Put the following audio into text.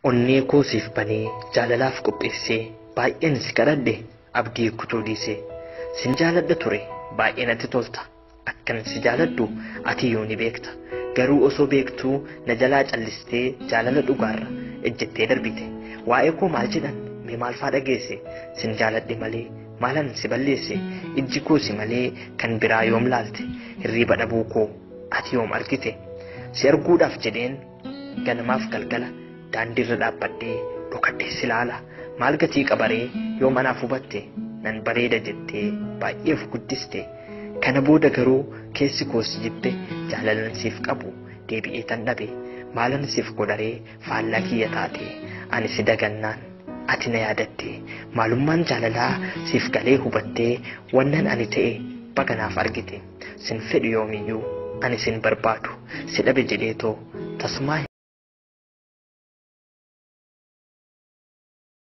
onnee koo siif banee jaalalaaf qopheessee baay'een si kadhadhe abdii kutuu dhiisee sin jaaladha ture baay'ee natti tolta akkan si jaaladhu ati yoo ni beekta garuu osoo beektuu na jalaa callistee jaalala dhugaarra ejjettee darbite waa'ee koo maal jedhan mee maal faa dhageesse sin jaaladhe malee maalan si balleesse ijji koo si malee kan biraa yoom laalte hirriba dhabuu koo ati yoom argite si arguudhaaf jedheen ganamaaf galgala daandiirra dhaabbadhee dhokadhee si laala maal gatii qabaree yoo manaaf hubatte nan bareeda jettee baay'eef guddiste kana booda garuu keessi koo si jibbe jaalalan siif qabu deebi'ee tan dhabe maalan siif godharee faallaa kiyya taate ani si dagannaan ati na yaadatte maalummaan jaalalaa siif galee hubattee wannan ani ta'e baganaaf argite sin fedhu yoomiyyuu ani sin barbaadu si dhabe jedheetoo tasumaa